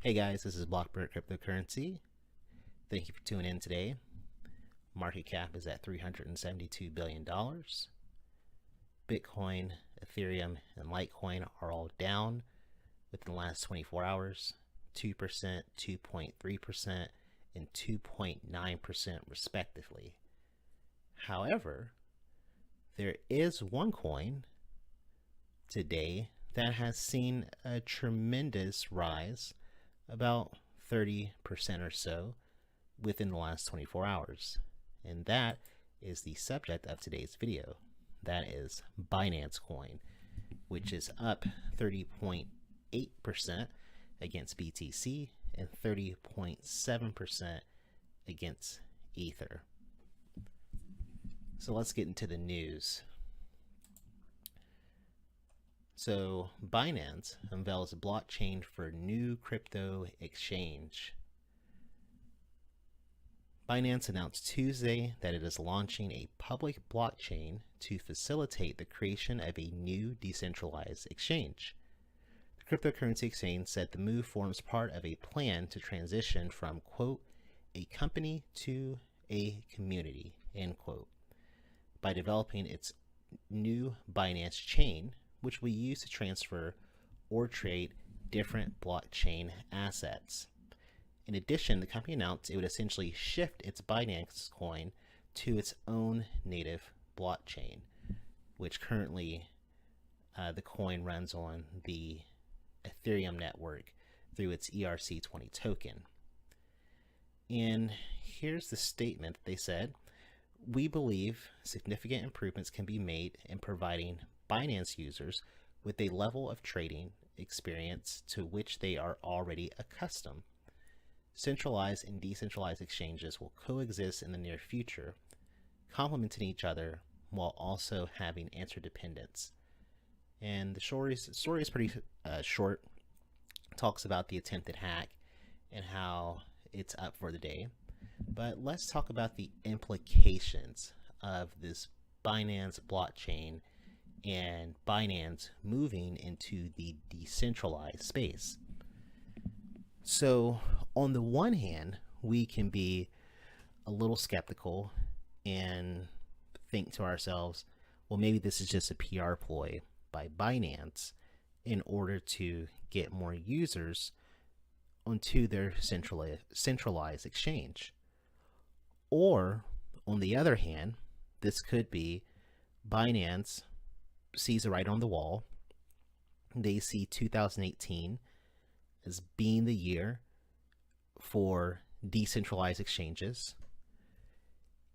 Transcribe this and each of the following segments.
Hey guys, this is Blockbird Cryptocurrency. Thank you for tuning in today. Market cap is at $372 billion. Bitcoin, Ethereum, and Litecoin are all down within the last 24 hours, 2%, 2.3%, and 2.9% respectively. However, there is one coin today that has seen a tremendous rise, about 30% or so within the last 24 hours. And that is the subject of today's video. That is Binance coin, which is up 30.8% against BTC and 30.7% against Ether. So let's get into the news. So Binance unveils a blockchain for new crypto exchange. Binance announced Tuesday that it is launching a public blockchain to facilitate the creation of a new decentralized exchange. The cryptocurrency exchange said the move forms part of a plan to transition from, quote, a company to a community, end quote, by developing its new Binance chain, which we use to transfer or trade different blockchain assets. In addition, the company announced it would essentially shift its Binance coin to its own native blockchain, which currently the coin runs on the Ethereum network through its ERC20 token. And here's the statement they said: we believe significant improvements can be made in providing Binance users with a level of trading experience to which they are already accustomed. Centralized and decentralized exchanges will coexist in the near future, complementing each other while also having interdependence. And the story is pretty short. It talks about the attempted hack and how it's up for the day. But let's talk about the implications of this Binance blockchain and Binance moving into the decentralized space. So on the one hand, we can be a little skeptical and think to ourselves, well, maybe this is just a PR ploy by Binance in order to get more users onto their centralized exchange. Or on the other hand, this could be Binance sees a writing on the wall. They see 2018 as being the year for decentralized exchanges,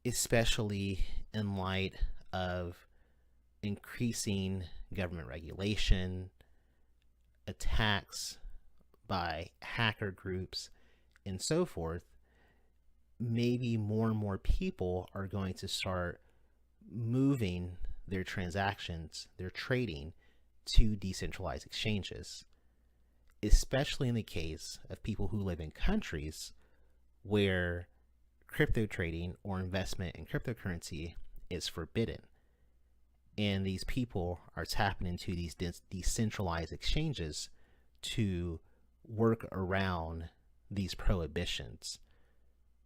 especially in light of increasing government regulation, attacks by hacker groups, and so forth. Maybe more and more people are going to start moving their transactions, their trading, to decentralized exchanges, especially in the case of people who live in countries where crypto trading or investment in cryptocurrency is forbidden. And these people are tapping into these decentralized exchanges to work around these prohibitions,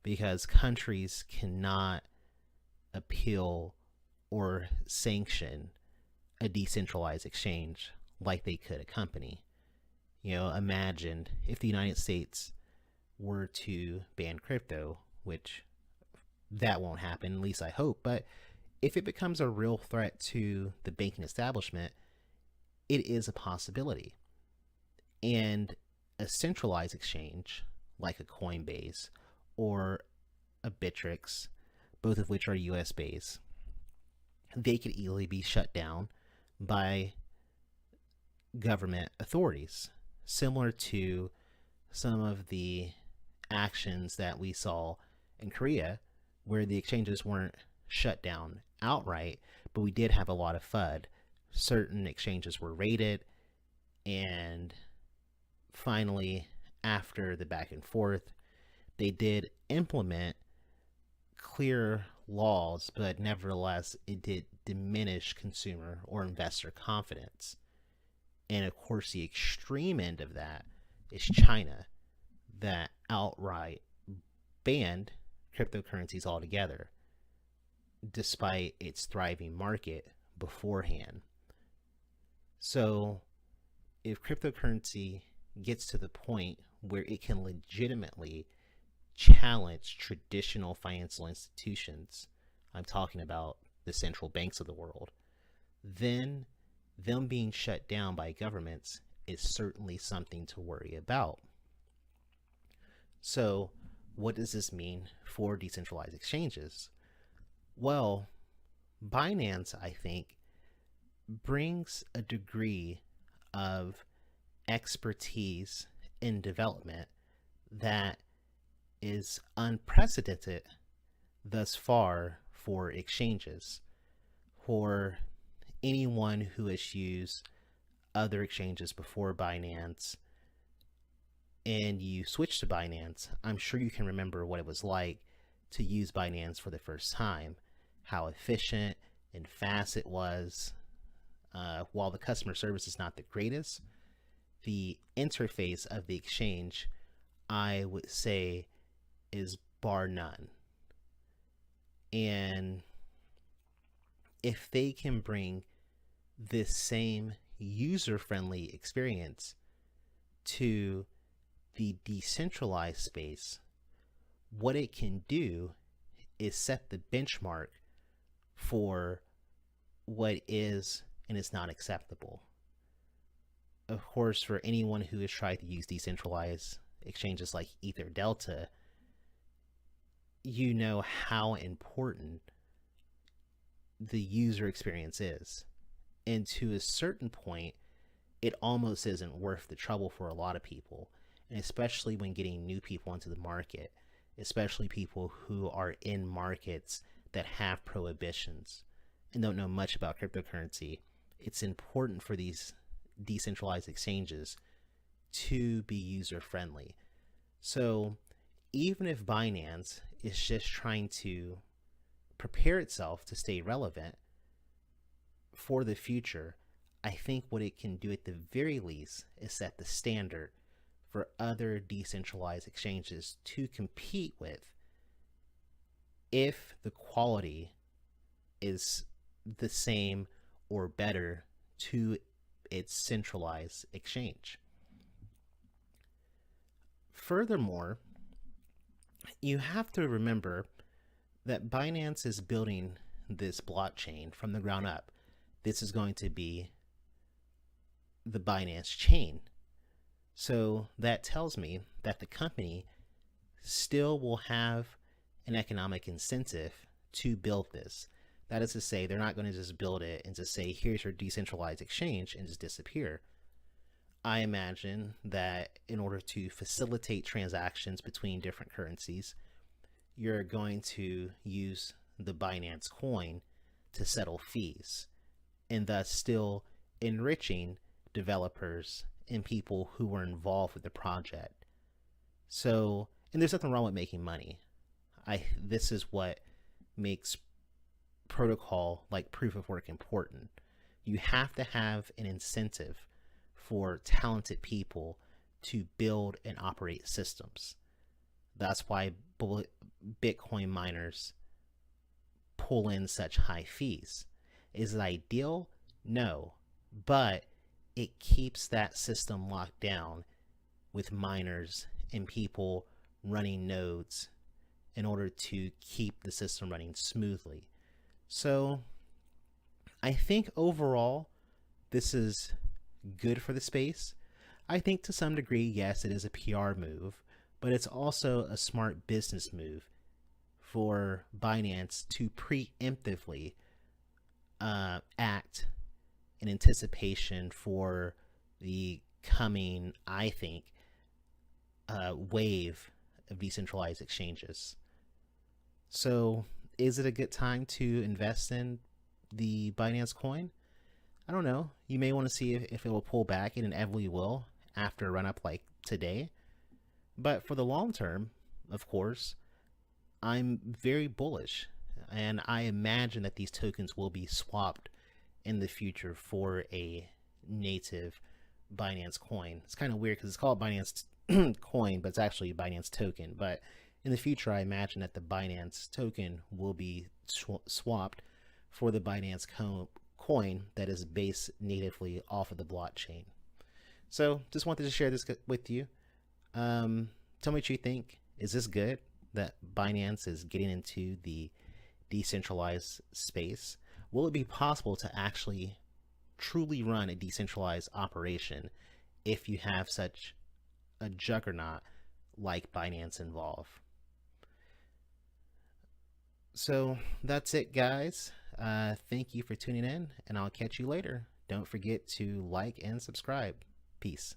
because countries cannot appeal or sanction a decentralized exchange like they could a company. You know, imagine if the United States were to ban crypto, which that won't happen, at least I hope, but if it becomes a real threat to the banking establishment, it is a possibility. And a centralized exchange like a Coinbase or a Bittrex, both of which are US based, they could easily be shut down by government authorities, similar to some of the actions that we saw in Korea, where the exchanges weren't shut down outright, but we did have a lot of FUD. Certain exchanges were raided, and finally, after the back and forth, they did implement clear laws, but nevertheless, it did diminish consumer or investor confidence. And of course, the extreme end of that is China, that outright banned cryptocurrencies altogether, despite its thriving market beforehand. So if cryptocurrency gets to the point where it can legitimately challenge traditional financial institutions, I'm talking about the central banks of the world, then them being shut down by governments is certainly something to worry about. So, what does this mean for decentralized exchanges? Well, Binance, I think, brings a degree of expertise in development that is unprecedented thus far for exchanges. For anyone who has used other exchanges before Binance and you switch to Binance, I'm sure you can remember what it was like to use Binance for the first time, how efficient and fast it was. While the customer service is not the greatest, the interface of the exchange, I would say, is bar none. And if they can bring this same user-friendly experience to the decentralized space, what it can do is set the benchmark for what is and is not acceptable. Of course, for anyone who has tried to use decentralized exchanges like Ether Delta, you know how important the user experience is. And to a certain point, it almost isn't worth the trouble for a lot of people, and especially when getting new people into the market, especially people who are in markets that have prohibitions and don't know much about cryptocurrency. It's important for these decentralized exchanges to be user friendly. So even if Binance is just trying to prepare itself to stay relevant for the future, I think what it can do at the very least is set the standard for other decentralized exchanges to compete with if the quality is the same or better to its centralized exchange. Furthermore, you have to remember that Binance is building this blockchain from the ground up. This is going to be the Binance chain. So that tells me that the company still will have an economic incentive to build this. That is to say, they're not going to just build it and just say, here's your decentralized exchange and just disappear. I imagine that in order to facilitate transactions between different currencies, you're going to use the Binance coin to settle fees, and thus still enriching developers and people who were involved with the project. So, and there's nothing wrong with making money. This is what makes protocol like proof of work important. You have to have an incentive for talented people to build and operate systems. That's why Bitcoin miners pull in such high fees. Is it ideal? No, but it keeps that system locked down with miners and people running nodes in order to keep the system running smoothly. So I think overall this is good for the space. I think to some degree, yes, it is a PR move, but it's also a smart business move for Binance to preemptively act in anticipation for the coming, I think, wave of decentralized exchanges. So is it a good time to invest in the Binance coin? I don't know. You may want to see if it will pull back, and inevitably will after a run up like today. But for the long term, of course, I'm very bullish, and I imagine that these tokens will be swapped in the future for a native Binance coin. It's kind of weird because it's called Binance coin, but it's actually a Binance token. But in the future, I imagine that the Binance token will be swapped for the Binance coin that is based natively off of the blockchain. So just wanted to share this with you. Tell me what you think. Is this good that Binance is getting into the decentralized space? Will it be possible to actually truly run a decentralized operation if you have such a juggernaut like Binance involved? So that's it, guys. Thank you for tuning in, and I'll catch you later. Don't forget to like and subscribe. Peace.